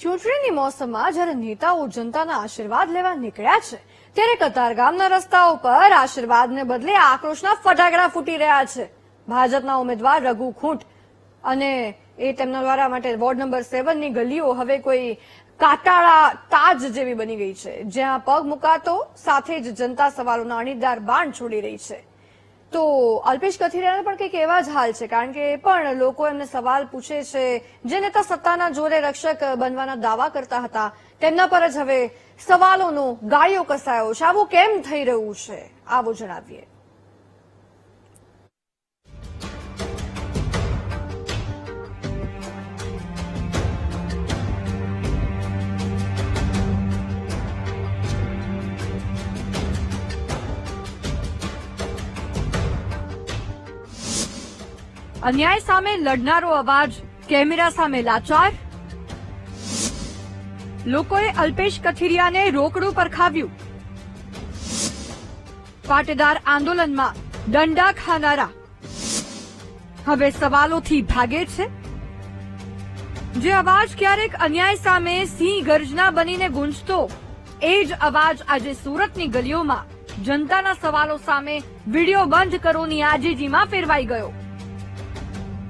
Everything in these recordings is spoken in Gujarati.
ચૂંટણીની મોસમમાં જ્યારે નેતાઓ જનતાના આશીર્વાદ લેવા નીકળ્યા છે ત્યારે કતારગામના રસ્તાઓ પર આશીર્વાદને બદલે આક્રોશના ફટાકડા ફૂટી રહ્યા છે. ભાજપના ઉમેદવાર રઘુ ખૂંટ અને તેમના દ્વારા માટે વોર્ડ નંબર 7 ની ગલીઓ હવે કોઈ કાટાળા તાજ જેવી બની ગઈ છે, જ્યાં પગ મુકાતો સાથે જ જનતા સવાલોના અણીદાર બાણ છોડી રહી છે. તો અલ્પેશ કથિરિયાના પણ કંઈક એવા જ હાલ છે, કારણ કે એ પણ લોકો એમને સવાલ પૂછે છે. જે નેતા સત્તાના જોરે રક્ષક બનવાના દાવા કરતા હતા તેમના પર જ હવે સવાલોનો ગાળિયો કસાયો છે. આવું કેમ થઈ રહ્યું છે, આવું જણાવીએ. અન્યાય સામે લડનારો અવાજ કેમેરા સામે લાચાર. લોકોએ અલ્પેશ કથિરિયાને રોકડું પરખાવ્યું. પાટીદાર આંદોલનમાં દંડા ખાનારા હવે સવાલોથી ભાગે છે. જે અવાજ ક્યારેક અન્યાય સામે સિંહ ગર્જના બનીને ગૂંજતો, એ જ અવાજ આજે સુરતની ગલીઓમાં જનતાના સવાલો સામે વિડીયો બંધ કરોની આજીજીમાં ફેરવાઈ ગયો.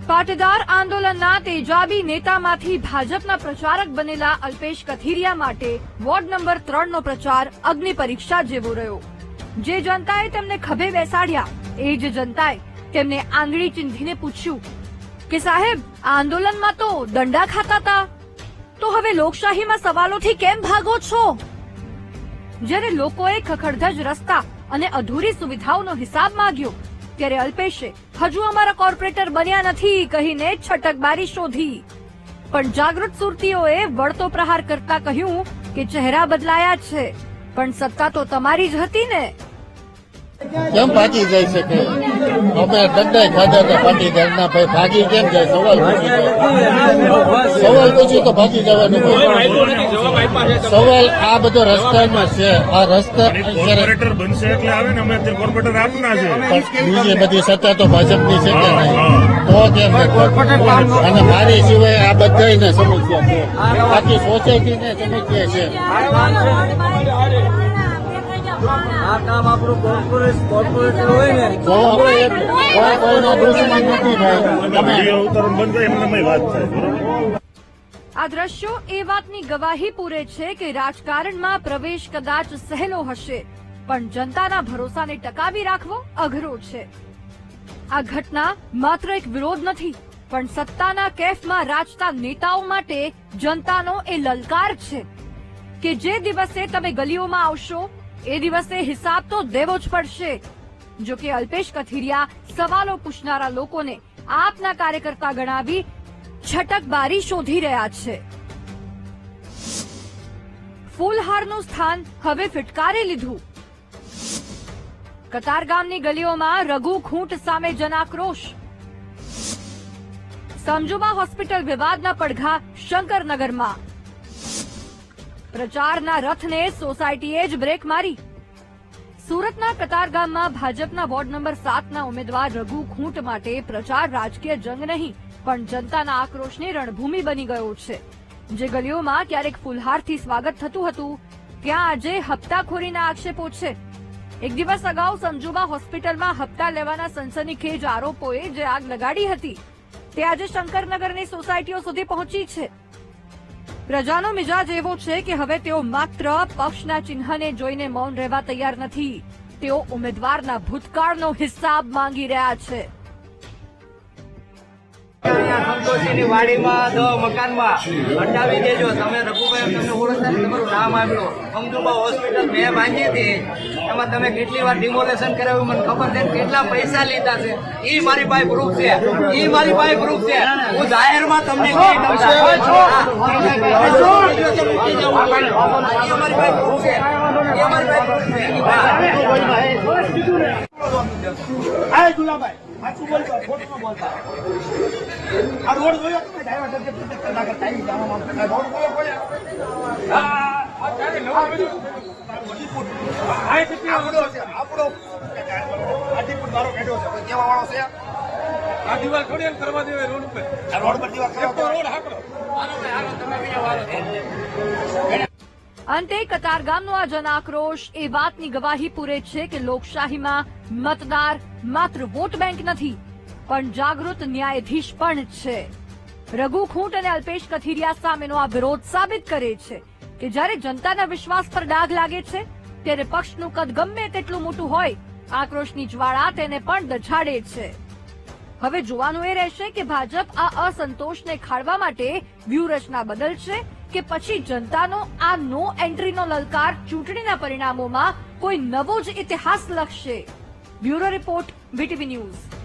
પાટીદાર આંદોલનના તેજાબી નેતામાંથી ભાજપના પ્રચારક બનેલા અલ્પેશ કથિરિયા માટે વોર્ડ નંબર 3 નો પ્રચાર અગ્નિ પરીક્ષા જેવો રહ્યો. જે જનતાએ તેમને ખભે બેસાડ્યા, એ જ જનતાએ તેમને આંગળી ચીંધીને પૂછ્યું કે સાહેબ, આંદોલનમાં તો દંડા ખાતા હતા, તો હવે લોકશાહીમાં સવાલોથી કેમ ભાગો છો? જ્યારે લોકોએ ખખડધજ રસ્તા અને અધૂરી સુવિધાઓનો હિસાબ માંગ્યો, ત્યારે અલ્પેશે હજુ અમારા કોર્પોરેટર બન્યા નથી કહીને છટકબારી શોધી. પણ જાગૃત સુરતીઓએ વળતો પ્રહાર કરતા કહ્યું કે ચહેરા બદલાયા છે, પણ સત્તા તો તમારી જ હતી ને. કેમ ભાગી જઈ શકે? અમે દંડાઈ ખાધા હતા પાટીદારના, ભાઈ ભાગી કેમ જાય? સવાલ પૂછ્યું તો ભાગી જવાનું. સવાલ આ બધો રસ્તામાં છે. આ રસ્તા કોર્પોરેટર બનશે એટલે આવે ને, અમે અત્યારે કોર્પોરેટર આપના છે. બીજી બધી સત્તા તો ભાજપની છે કે નહીં? તો કેમ? અને મારી સિવાય આ બધાને સમસ્યા છે, બાકી સોસાયટીને સમસ્યા છે. આ કામ આપણું કોર્પોરેટર હોય ને, કોઈનો દુશ્મન નથી ભાઈ. અવતરણ બંધ થાય એમને વાત થાય. આ દ્રશ્યો એ વાતની ગવાહી પૂરે છે કે રાજકારણમાં પ્રવેશ કદાચ સહેલો હશે, પણ જનતાના ભરોસાને ટકાવી રાખવો અઘરો છે. આ ઘટના માત્ર એક વિરોધ નથી, પણ સત્તાના કેફમાં રાજતા નેતાઓ માટે જનતાનો એ લલકાર છે કે જે દિવસે તમે ગલીઓમાં આવશો એ દિવસે હિસાબ તો દેવો જ પડશે. જો કે અલ્પેશ કથિરિયા સવાલો પૂછનારા લોકોને આપના કાર્યકર્તા ગણાવી છટકબારી શોધી રહ્યા છે. ફૂલહારનું સ્થાન હવે ફિટકારી લીધું. કતારગામની ગલીઓમાં રઘુ ખૂંટ સામે જનાક્રોશ. સમજુબા હોસ્પિટલ વિવાદના પડઘા શંકરનગરમાં. પ્રચારના રથને સોસાયટીએ જ બ્રેક મારી. સુરતના કતારગામમાં ભાજપના વોર્ડ નંબર 7 ના ઉમેદવાર રઘુ ખૂંટ માટે પ્રચાર રાજકીય જંગ નહીં, પણ જનતાના આક્રોશની રણભૂમિ બની ગયો છે. જે ગલીઓમાં ક્યારેક ફુલહારથી સ્વાગત થતું હતું, ત્યાં આજે હપ્તાખોરીના આક્ષેપો છે. એક દિવસ અગાઉ સંજુબા હોસ્પિટલમાં હપ્તા લેવાના સનસનીખેજ આરોપોએ જે આગ લગાડી હતી, તે આજે શંકરનગરની સોસાયટીઓ સુધી પહોંચી છે. પ્રજાનો મિજાજ એવો છે કે હવે તેઓ માત્ર પક્ષના ચિહ્નને જોઈને મૌન રહેવા તૈયાર નથી. તેઓ ઉમેદવારના ભૂતકાળનો હિસાબ માંગી રહ્યા છે. સંતોષીની વાડીમાં મકાનમાં હટાવી દેજો. તમે રઘુભાઈ તમને ઓળખતા તમારું નામ આવ્યું. સમજુબા હોસ્પિટલ મેં ભાંગી હતી, એમાં તમે કેટલી વાર ડિમોલેશન કરાવ્યું મને ખબર છે. કેટલા પૈસા લીધા છે એ મારી પાસે પ્રૂફ છે. હું જાહેરમાં તમને સાચું બોલતા, ખોટું ન બોલતા. આ રોડ જોયો તમે ડ્રાઈવર રોડ જોયો કોઈ? આપણો આદિપુર મારો કાઢ્યો છે, કેવા વાળો છે? આ દિવાલ થોડી કરવા દેવાય રોડ ઉપર. આ રોડ પર દિવાલ રોડ હાકડો. તમે અંતે કતારગામનો આ જનાક્રોશ એ વાતની ગવાહી પૂરે છે કે લોકશાહીમાં મતદાર માત્ર વોટ બેંક નથી પણ જાગૃત ન્યાયાધીશ પણ છે. રઘુ ખૂંટ અને અલ્પેશ કથિરિયા સામેનો આ વિરોધ સાબિત કરે છે કે જ્યારે જનતાના વિશ્વાસ પર ડાઘ લાગે છે ત્યારે પક્ષનું કદ ગમે તેટલું મોટું હોય આક્રોશની જ્વાળા તેને પણ દઝાડે છે. હવે જોવાનું એ રહેશે કે ભાજપ આ અસંતોષને ખાળવા માટે વ્યૂહરચના બદલશે કે પછી જનતાનો આ નો એન્ટ્રીનો લલકાર ચૂંટણીના પરિણામોમાં કોઈ નવો જ ઇતિહાસ લખશે. Bureau report, VTV news.